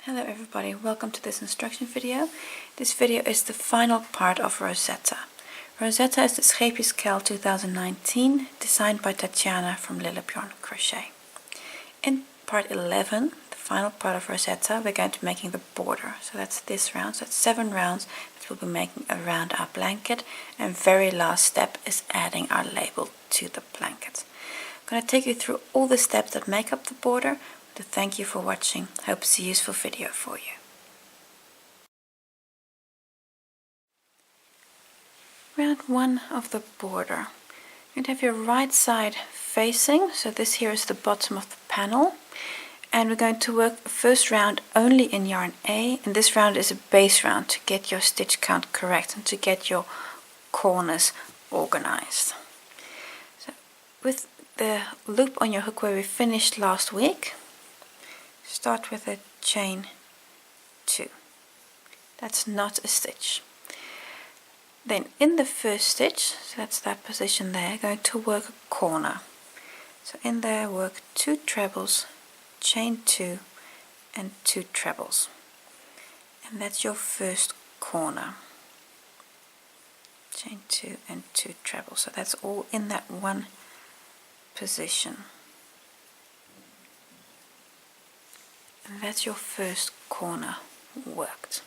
Hello everybody, welcome to this instruction video. This video is the final part of Rozeta. Rozeta is the Scheepjes 2019, designed by Tatjana from Lillebjorn Crochet. In part 11, the final part of Rozeta, we're going to be making the border. So that's this round, so that's 7 rounds that we'll be making around our blanket, and very last step is adding our label to the blanket. I'm going to take you through all the steps that make up the border. To thank you for watching. Hope it's a useful video for you. Round 1 of the border. You're going to have your right side facing, so this here is the bottom of the panel, and we're going to work the first round only in yarn A, and this round is a base round to get your stitch count correct and to get your corners organized. So with the loop on your hook where we finished last week, start with a chain 2. That's not a stitch. Then in the first stitch, so that's that position there, going to work a corner. So in there work 2 trebles, chain 2 and 2 trebles. And that's your first corner. Chain 2 and 2 trebles. So that's all in that one position. And that's your first corner worked.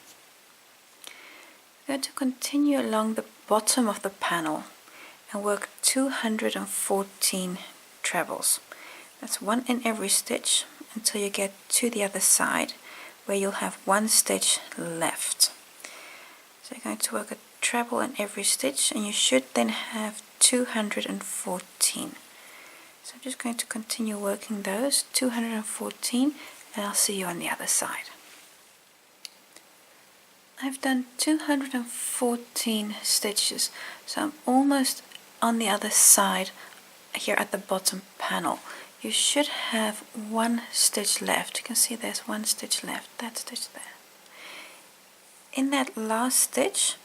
We're going to continue along the bottom of the panel and work 214 trebles. That's 1 in every stitch until you get to the other side where you'll have 1 stitch left. So you're going to work a treble in every stitch and you should then have 214. So I'm just going to continue working those 214. And I'll see you on the other side. I've done 214 stitches, so I'm almost on the other side here at the bottom panel. You should have 1 stitch left. You can see there's 1 stitch left, that stitch there. In that last stitch,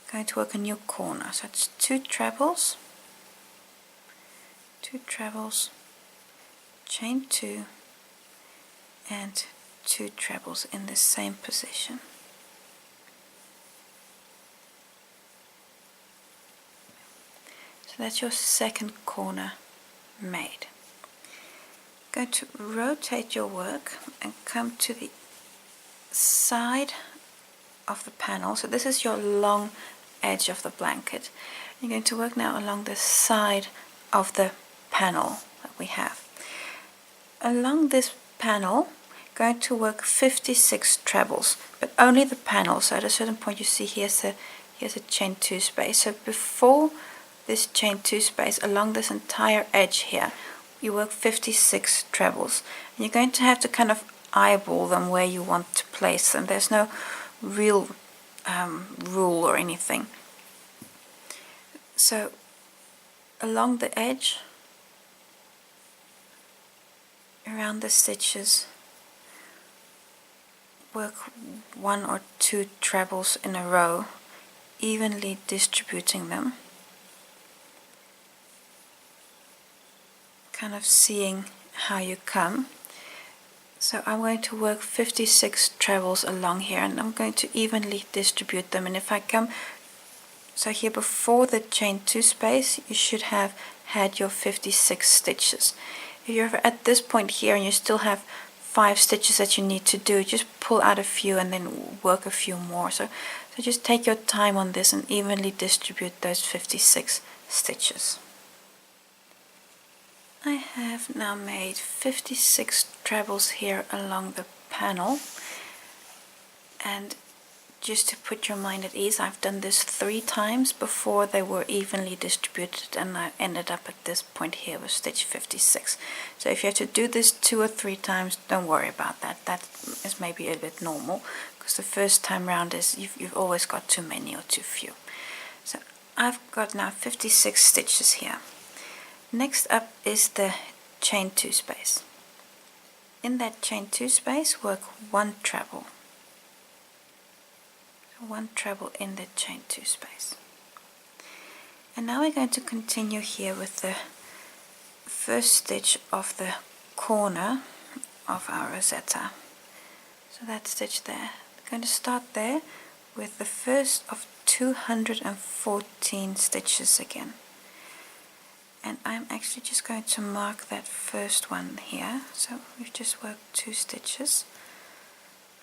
I'm going to work a new corner. So it's 2 trebles, chain 2, and 2 trebles in the same position. So that's your second corner made. Going to rotate your work and come to the side of the panel. So this is your long edge of the blanket. You're going to work now along the side of the panel that we have. Along this panel, going to work 56 trebles, but only the panel. So at a certain point you see here's a chain 2 space. So before this chain 2 space, along this entire edge here, you work 56 trebles. And you're going to have to kind of eyeball them where you want to place them. There's no real rule or anything. So along the edge, around the stitches, work 1 or 2 trebles in a row, evenly distributing them, kind of seeing how you come. So I'm going to work 56 trebles along here, and I'm going to evenly distribute them. And if I come, so here before the chain 2 space, you should have had your 56 stitches. If you're at this point here and you still have 5 stitches that you need to do, just pull out a few and then work a few more. So just take your time on this and evenly distribute those 56 stitches. I have now made 56 trebles here along the panel, and just to put your mind at ease, I've done this 3 times before they were evenly distributed, and I ended up at this point here with stitch 56. So if you have to do this 2 or 3 times, don't worry about that. That is maybe a bit normal, because the first time round is you've always got too many or too few. So I've got now 56 stitches here. Next up is the chain 2 space. In that chain 2 space, work 1 treble. 1 treble in the chain 2 space. And now we're going to continue here with the first stitch of the corner of our Rozeta. So that stitch there. I'm going to start there with the first of 214 stitches again. And I'm actually just going to mark that first one here. So we've just worked 2 stitches.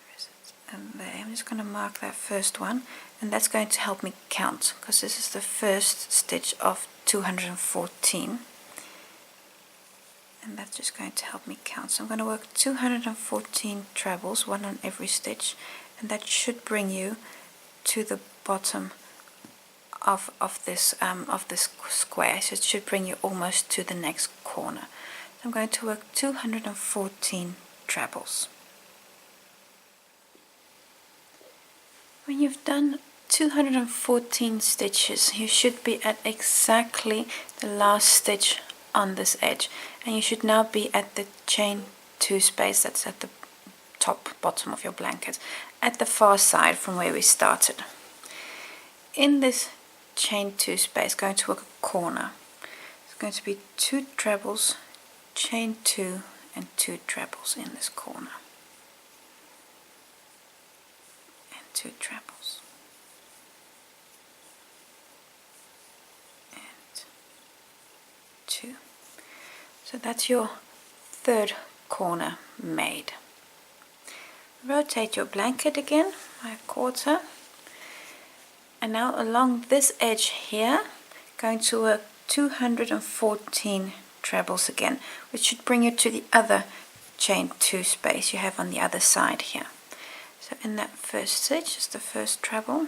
Where is it? And there. I'm just going to mark that first one, and that's going to help me count, because this is the first stitch of 214. And that's just going to help me count. So I'm going to work 214 trebles, 1 on every stitch, and that should bring you to the bottom of this square. So it should bring you almost to the next corner. So I'm going to work 214 trebles. When you've done 214 stitches, you should be at exactly the last stitch on this edge, and you should now be at the chain 2 space that's at the bottom of your blanket, at the far side from where we started. In this chain 2 space, going to work a corner. It's going to be 2 trebles, chain 2 and 2 trebles in this corner, and 2 trebles, and 2. So that's your third corner made. Rotate your blanket again by a quarter, and now along this edge here, going to work 214 trebles again, which should bring you to the other chain 2 space you have on the other side here. So in that first stitch is the first treble.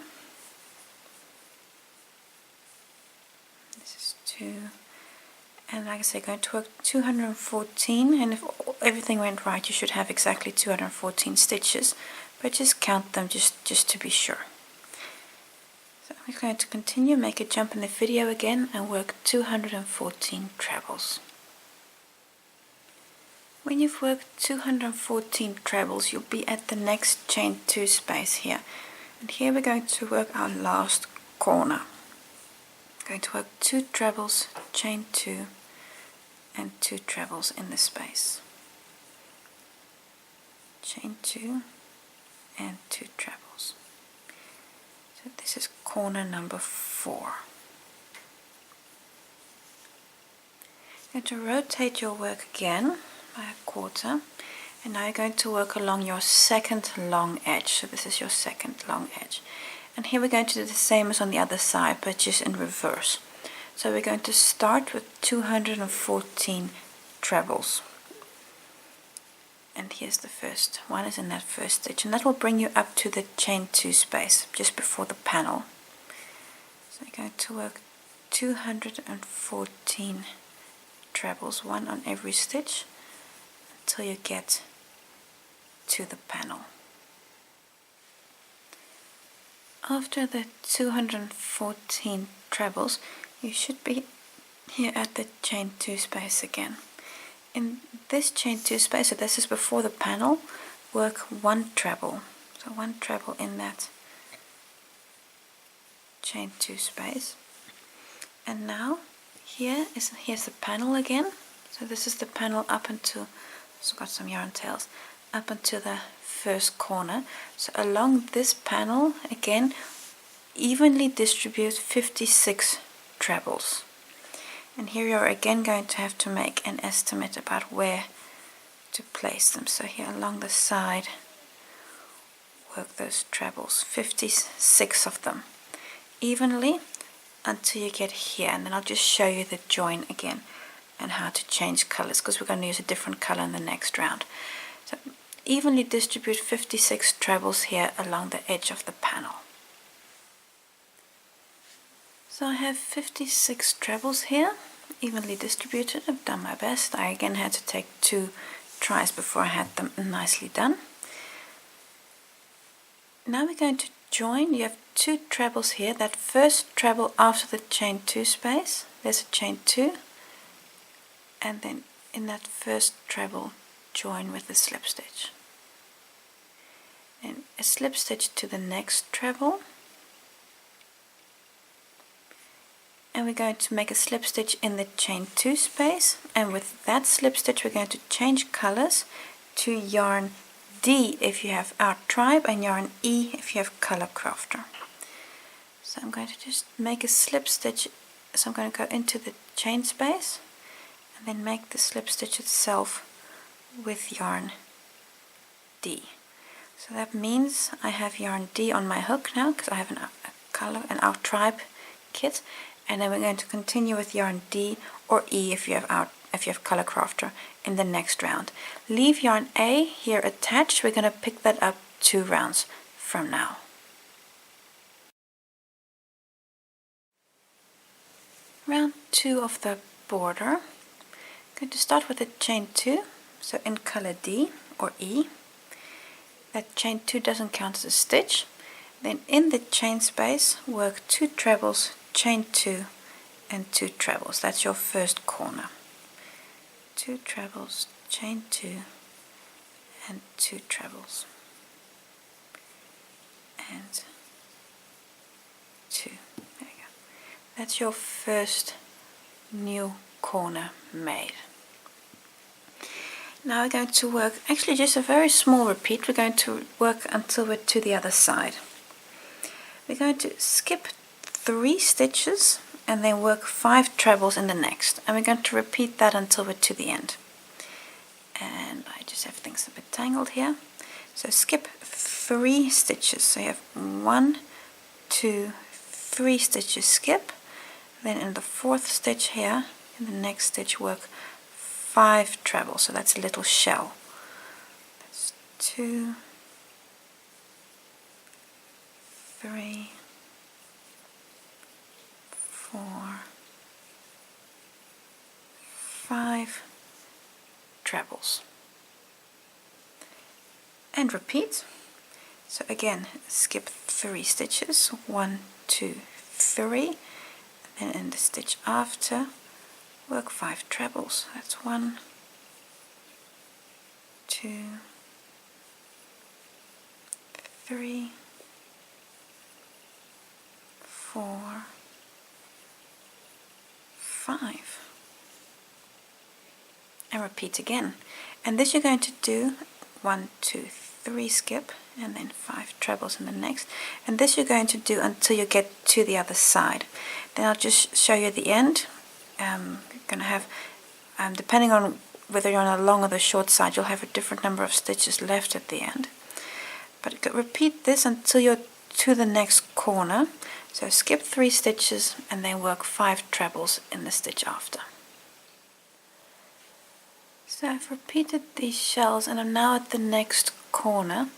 This is 2, and like I say, going to work 214, and if everything went right, you should have exactly 214 stitches, but just count them just to be sure. So I'm going to continue, make a jump in the video again, and work 214 trebles. When you've worked 214 trebles, you'll be at the next chain 2 space here, and here we're going to work our last corner. Going to work 2 trebles, chain 2 and 2 trebles in the space, chain 2 and 2 trebles. So this is corner number 4. You're going to rotate your work again by a quarter, and now you're going to work along your second long edge. So this is your second long edge, and here we're going to do the same as on the other side, but just in reverse. So we're going to start with 214 trebles, and here's the first one, is in that first stitch, and that will bring you up to the chain 2 space just before the panel. So you're going to work 214 trebles, 1 on every stitch, until you get to the panel. After the 214 trebles, you should be here at the chain 2 space again. In this chain 2 space, so this is before the panel, work 1 treble. So 1 treble in that chain 2 space. And now here's the panel again. So this is the panel up until, it's got some yarn tails, up until the first corner. So along this panel again, evenly distribute 56 trebles. And here you're again going to have to make an estimate about where to place them. So here along the side, work those trebles, 56 of them, evenly until you get here. And then I'll just show you the join again and how to change colors, because we're going to use a different color in the next round. So evenly distribute 56 trebles here along the edge of the panel. So I have 56 trebles here, evenly distributed. I've done my best. I again had to take 2 tries before I had them nicely done. Now we're going to join. You have 2 trebles here. That first treble after the chain 2 space, there's a chain 2, and then in that first treble join with a slip stitch. Then a slip stitch to the next treble, and we're going to make a slip stitch in the chain 2 space, and with that slip stitch we're going to change colors to yarn D if you have our tribe, and yarn E if you have color crafter. So I'm going to just make a slip stitch. So I'm going to go into the chain space and then make the slip stitch itself with yarn D. So that means I have yarn D on my hook now, because I have a color and our tribe kit, and then we're going to continue with yarn D or E if you have color crafter in the next round. Leave yarn A here attached. We're going to pick that up 2 rounds from now. Round 2 of the border. I'm going to start with a chain 2, so in color D or E. That chain 2 doesn't count as a stitch. Then in the chain space work 2 trebles, chain 2 and 2 trebles. That's your first corner. 2 trebles, chain 2 and 2 trebles and 2. There we go. That's your first new corner made. Now we're going to work actually just a very small repeat. We're going to work until we're to the other side. We're going to skip 3 stitches and then work 5 trebles in the next, and we're going to repeat that until we're to the end. And I just have things a bit tangled here. So skip 3 stitches. So you have 1, 2, 3 stitches skip. Then in the 4th stitch here, in the next stitch, work 5 trebles. So that's a little shell. That's 2, 3, 4, 5 trebles. And repeat. So again, skip 3 stitches. 1, 2, 3. And in the stitch after, work 5 trebles. That's 1, 2, 3, 4, 5. And repeat again. And this you're going to do 1, 2, 3 skip and then 5 trebles in the next. And this you're going to do until you get to the other side. Then I'll just show you the end. You're going to have, depending on whether you're on the long or the short side, you'll have a different number of stitches left at the end. But repeat this until you're to the next corner. So skip 3 stitches and then work 5 trebles in the stitch after. So I've repeated these shells and I'm now at the next corner,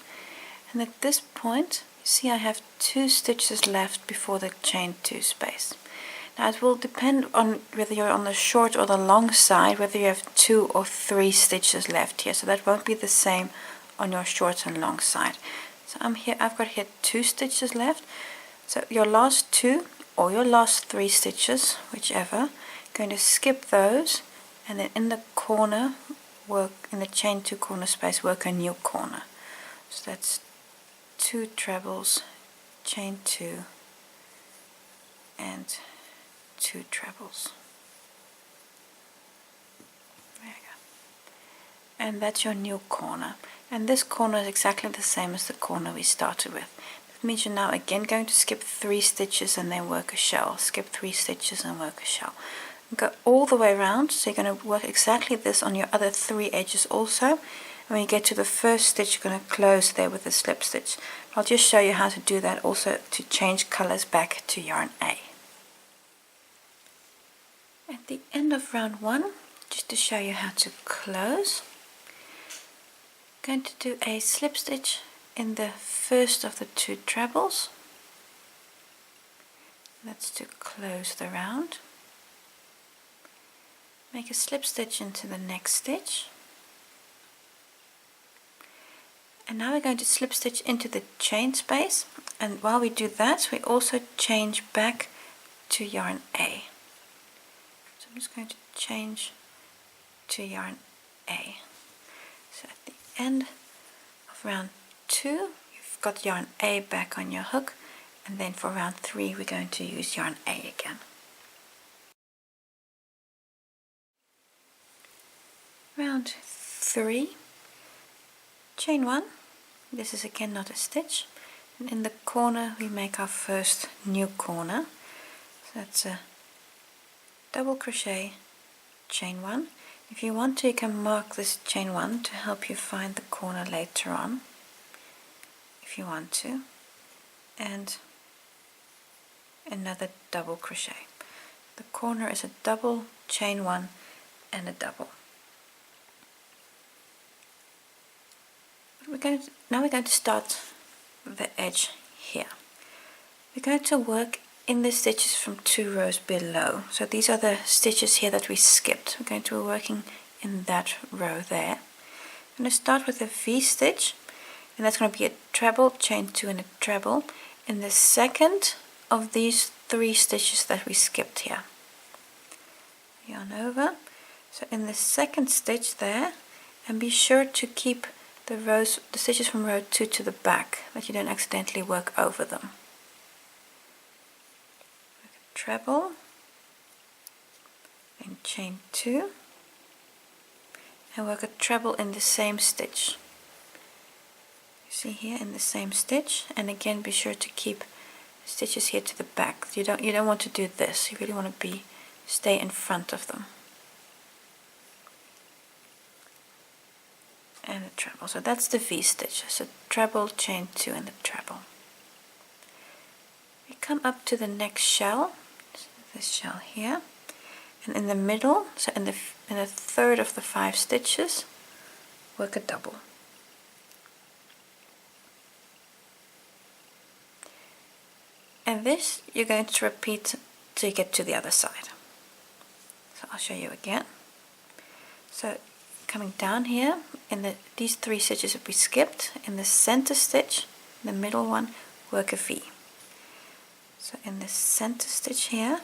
and at this point you see I have 2 stitches left before the chain 2 space. Now it will depend on whether you're on the short or the long side, whether you have 2 or 3 stitches left here, so that won't be the same on your short and long side. So I've got here 2 stitches left. So your last 2 or your last 3 stitches, whichever, going to skip those, and then in the corner work, in the chain 2 corner space, work a new corner. So that's 2 trebles, chain 2 and 2 trebles. There you go. And that's your new corner. And this corner is exactly the same as the corner we started with. That means you're now again going to skip 3 stitches and then work a shell. Skip 3 stitches and work a shell. Go all the way around, so you're going to work exactly this on your other 3 edges also. And when you get to the first stitch, you're going to close there with a slip stitch. I'll just show you how to do that also to change colors back to yarn A. At the end of round 1, just to show you how to close, I'm going to do a slip stitch in the first of the 2 trebles. That's to close the round. Make a slip stitch into the next stitch, and now we're going to slip stitch into the chain space, and while we do that we also change back to yarn A. So I'm just going to change to yarn A. So at the end of round 2 you've got yarn A back on your hook, and then for round 3 we're going to use yarn A again. Round 3, chain 1, this is again not a stitch, and in the corner we make our first new corner. So that's a double crochet, chain 1. If you want to, you can mark this chain 1 to help you find the corner later on, if you want to, and another double crochet. The corner is a double, chain 1 and a double. Now we're going to start the edge here. We're going to work in the stitches from 2 rows below. So these are the stitches here that we skipped. We're going to be working in that row there. I'm going to start with a V-stitch, and that's going to be a treble, chain 2 and a treble in the second of these 3 stitches that we skipped here. Yarn over. So in the second stitch there, and be sure to keep the stitches from row 2 to the back, that you don't accidentally work over them. Treble, then chain 2, and work a treble in the same stitch. You see here in the same stitch, and again be sure to keep the stitches here to the back. You don't want to do this. You really want to stay in front of them. And a treble. So that's the V stitch. So treble, chain 2 and the treble. We come up to the next shell, this shell here, and in the middle, so in the third of the 5 stitches, work a double. And this you're going to repeat till you get to the other side. So I'll show you again. So coming down here in these 3 stitches that we skipped, in the center stitch, the middle one, work a V. So in the center stitch here,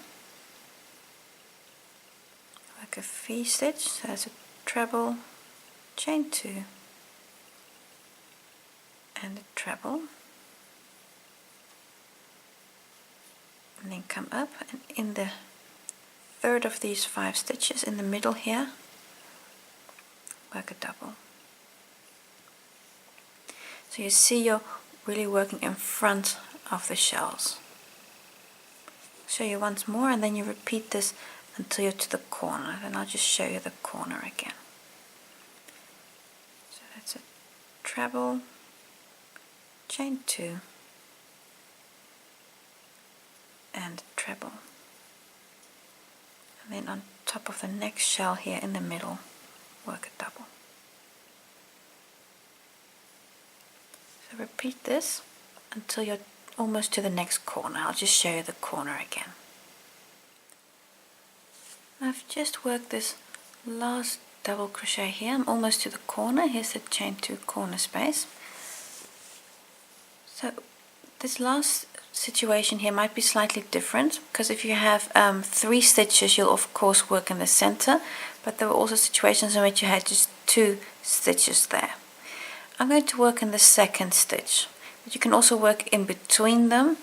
work a V stitch, so that's a treble, chain 2 and a treble, and then come up, and in the third of these 5 stitches in the middle here, work a double. So you see you're really working in front of the shells. I'll show you once more, and then you repeat this until you're to the corner. Then I'll just show you the corner again. So that's a treble, chain 2 and a treble. And then on top of the next shell here in the middle, work a double. So repeat this until you're almost to the next corner. I'll just show you the corner again. I've just worked this last double crochet here. I'm almost to the corner. Here's the chain 2 corner space. So this last situation here might be slightly different, because if you have 3 stitches, you'll of course work in the center, but there were also situations in which you had just 2 stitches there. I'm going to work in the second stitch, but you can also work in between them.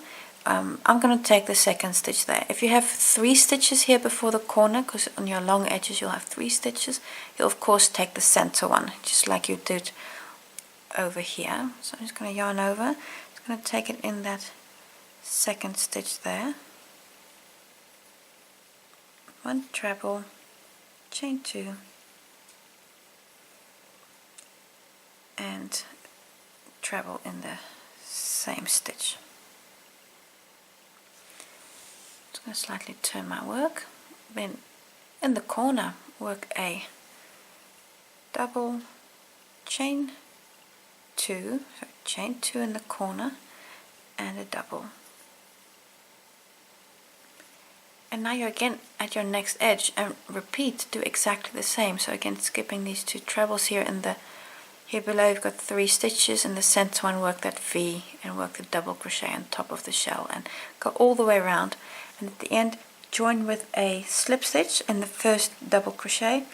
I'm going to take the second stitch there. If you have 3 stitches here before the corner, because on your long edges you'll have 3 stitches, you'll of course take the center one, just like you did over here. So I'm just going to yarn over. I'm going to take it in that second stitch there, 1 treble, chain 2 and treble in the same stitch. I'm going to slightly turn my work. Then in the corner work a double, chain 2, so chain 2 in the corner and a double. And now you're again at your next edge, and repeat, do exactly the same. So again, skipping these 2 trebles here here below, you've got 3 stitches in the center one, work that V and work the double crochet on top of the shell and go all the way around, and at the end join with a slip stitch in the first double crochet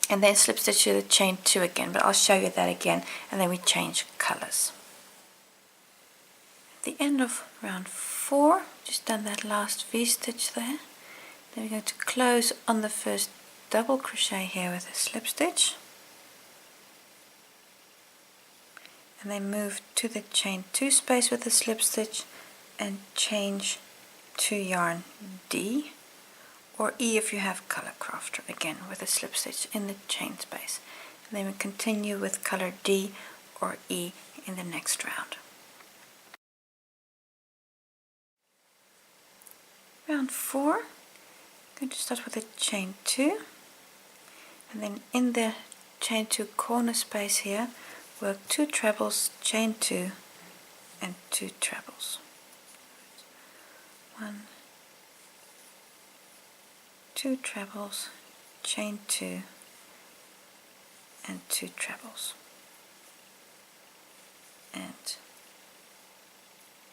and then slip stitch to the chain 2 again, but I'll show you that again, and then we change colors. At the end of round 4, just done that last V stitch there. Then we're going to close on the first double crochet here with a slip stitch, and then move to the chain 2 space with the slip stitch and change to yarn D or E if you have color crafter, again with a slip stitch in the chain space. And then we continue with color D or E in the next round. Round 4, I'm going to start with a chain 2, and then in the chain 2 corner space here, work 2 trebles, chain 2 and 2 trebles. 1, 2 trebles, chain 2 and 2 trebles, and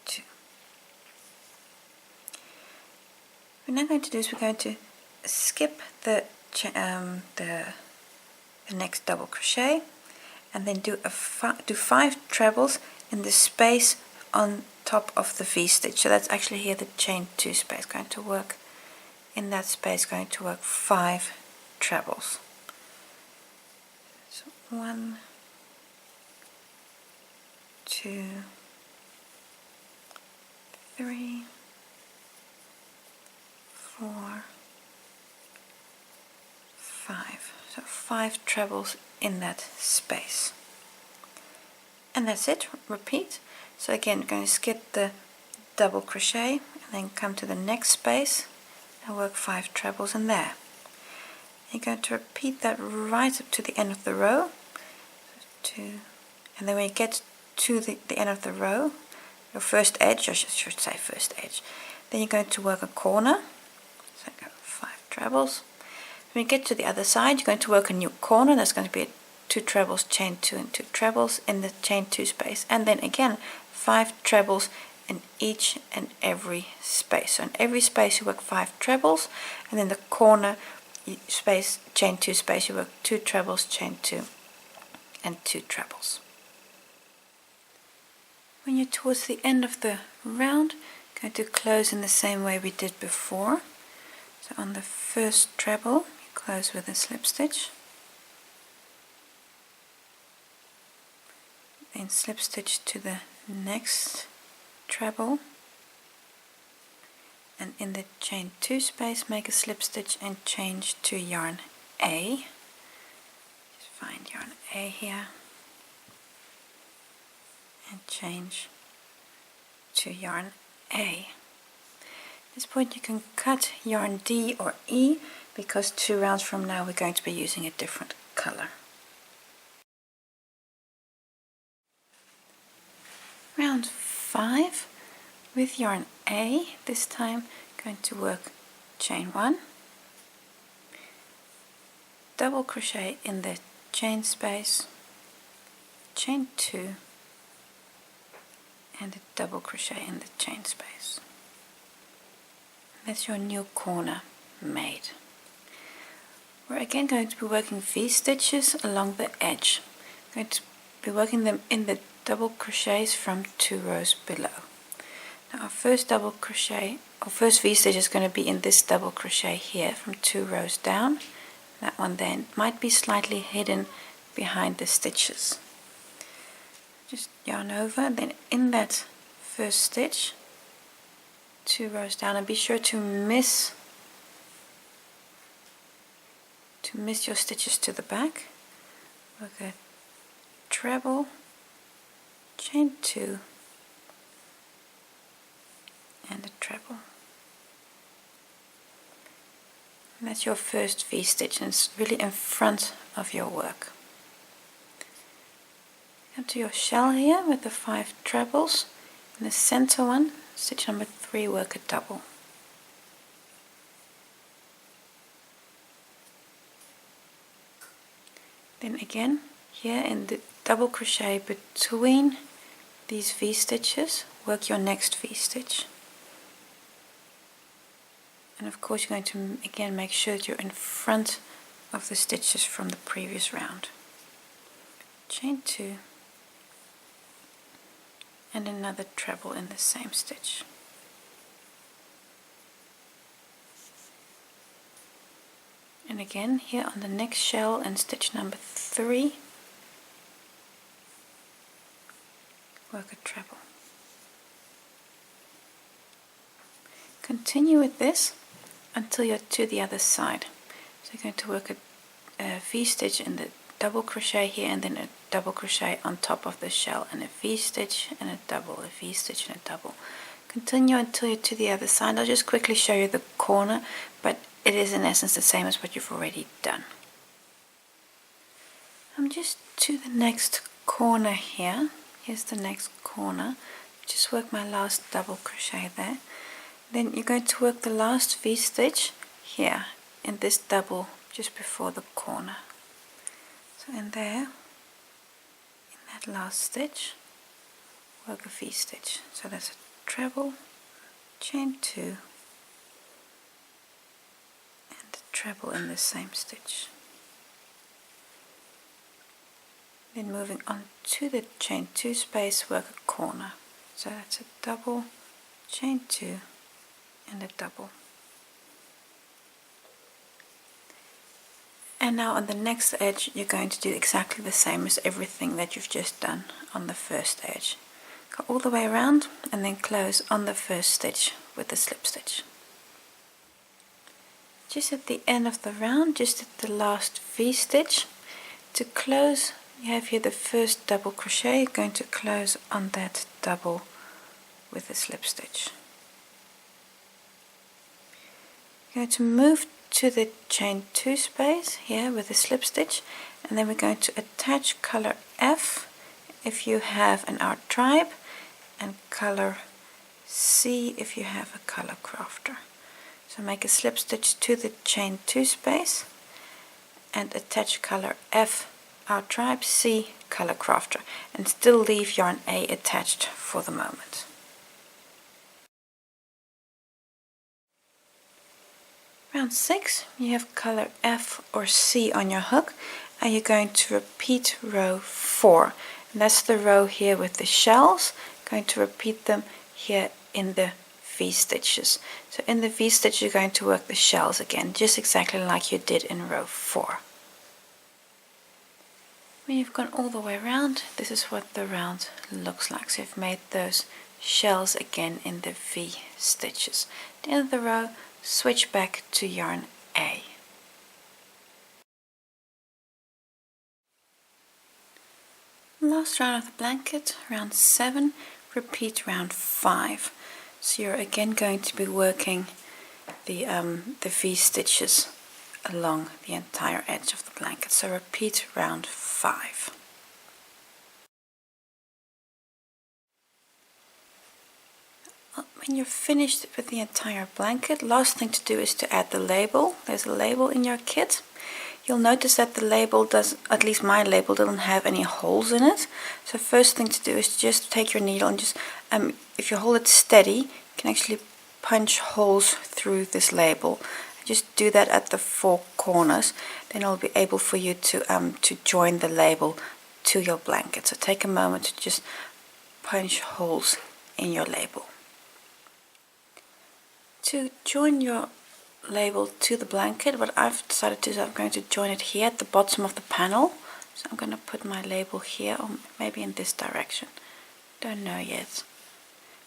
2. What we're now going to do is we're going to skip the next double crochet and then do 5 trebles in the space on top of the V-stitch. So that's actually here the chain 2 space, going to work in that space, going to work 5 trebles. So 1, 2, 3, 4, 5. So 5 trebles in that space. And that's it. Repeat. So again, we're going to skip the double crochet and then come to the next space and work 5 trebles in there. You're going to repeat that right up to the end of the row. 2, and then when you get to the end of the row, your first edge, I should say first edge, then you're going to work a corner. So go 5 trebles. When you get to the other side, you're going to work a new corner. That's going to be 2 trebles, chain 2 and 2 trebles in the chain 2 space, and then again 5 trebles in each and every space. So in every space you work 5 trebles, and in the corner space, chain 2 space, you work 2 trebles, chain 2 and 2 trebles. When you're towards the end of the round, you're going to close in the same way we did before. So on the first treble, you close with a slip stitch, then slip stitch to the next treble, and in the chain 2 space make a slip stitch and change to yarn A. Just find yarn A here and change to yarn A. At this point you can cut yarn D or E because 2 rounds from now we're going to be using a different color. Round 5 with yarn A, this time going to work chain 1, double crochet in the chain space, chain 2 and a double crochet in the chain space. That's your new corner made. We're again going to be working V-stitches along the edge. We're going to be working them in the double crochets from 2 rows below. Now our first double crochet, or first V-stitch is going to be in this double crochet here from 2 rows down. That one then might be slightly hidden behind the stitches. Just yarn over, then in that first stitch, 2 rows down, and be sure to miss your stitches to the back. Work a treble, chain 2 and a treble. And that's your first V-stitch, and it's really in front of your work. Come to your shell here with the 5 trebles. In the center one, stitch number 3, work a double. Then again, here in the double crochet between these V-stitches, work your next V-stitch. And of course you're going to again make sure that you're in front of the stitches from the previous round. Chain 2 and another treble in the same stitch. And again here on the next shell and stitch number 3, work a treble. Continue with this until you're to the other side. So you're going to work a V-stitch in the double crochet here, and then a double crochet on top of the shell, and a V-stitch and a double, a V-stitch and a double. Continue until you're to the other side. I'll just quickly show you the corner, but it is in essence the same as what you've already done. I'm just to the next corner here. Here's the next corner. Just work my last double crochet there. Then you're going to work the last V-stitch here in this double just before the corner. So in there, in that last stitch, work a V-stitch. So that's a treble, chain 2, and a treble in the same stitch. Then moving on to the chain 2 space, work a corner. So that's a double, chain 2, and a double. And now on the next edge you're going to do exactly the same as everything that you've just done on the first edge. Go all the way around and then close on the first stitch with the slip stitch. Just at the end of the round, just at the last V-stitch, to close you have here the first double crochet. You're going to close on that double with a slip stitch. You're going to move to the chain 2 space here with a slip stitch, and then we're going to attach color F if you have an art tribe, and color C if you have a color crafter. So make a slip stitch to the chain 2 space and attach color F art tribe, C color crafter, and still leave yarn A attached for the moment. Round 6, you have color F or C on your hook, and you're going to repeat row 4. And that's the row here with the shells. Going to repeat them here in the V-stitches. So in the V-stitch you're going to work the shells again, just exactly like you did in row 4. When you've gone all the way around, this is what the round looks like. So you've made those shells again in the V-stitches. At the end of the row, switch back to yarn A. Last round of the blanket, round 7, repeat round 5. So you're again going to be working the V-stitches along the entire edge of the blanket. So repeat round 5. When you're finished with the entire blanket, last thing to do is to add the label. There's a label in your kit. You'll notice that the label does, at least my label, doesn't have any holes in it. So first thing to do is just take your needle and just, if you hold it steady, you can actually punch holes through this label. Just do that at the 4 corners. Then it'll be able for you to join the label to your blanket. So take a moment to just punch holes in your label. To join your label to the blanket, what I've decided to do is I'm going to join it here at the bottom of the panel. So I'm going to put my label here, or maybe in this direction. Don't know yet.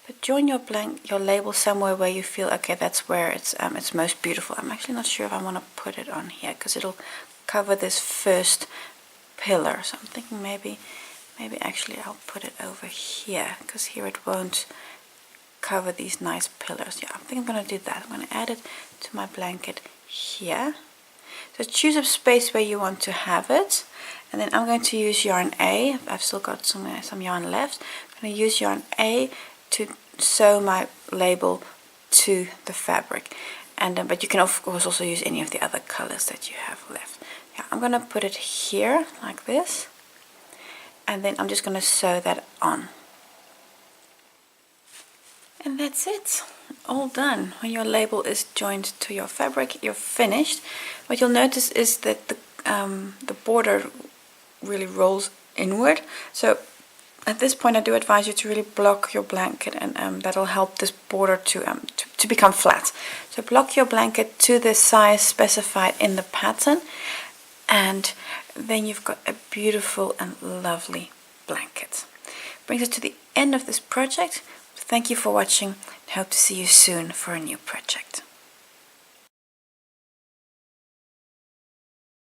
But join your label somewhere where you feel, okay, that's where it's most beautiful. I'm actually not sure if I want to put it on here because it'll cover this first pillar. So I'm thinking maybe actually I'll put it over here because here it won't cover these nice pillars. Yeah, I think I'm going to do that. I'm going to add it to my blanket here. So choose a space where you want to have it, and then I'm going to use yarn A. I've still got some yarn left. I'm going to use yarn A to sew my label to the fabric, and but you can of course also use any of the other colors that you have left. Yeah, I'm going to put it here like this, and then I'm just going to sew that on. And that's it, all done. When your label is joined to your fabric, you're finished. What you'll notice is that the border really rolls inward. So at this point I do advise you to really block your blanket, and that'll help this border to become flat. So block your blanket to the size specified in the pattern, and then you've got a beautiful and lovely blanket. brings us to the end of this project. Thank you for watching and hope to see you soon for a new project.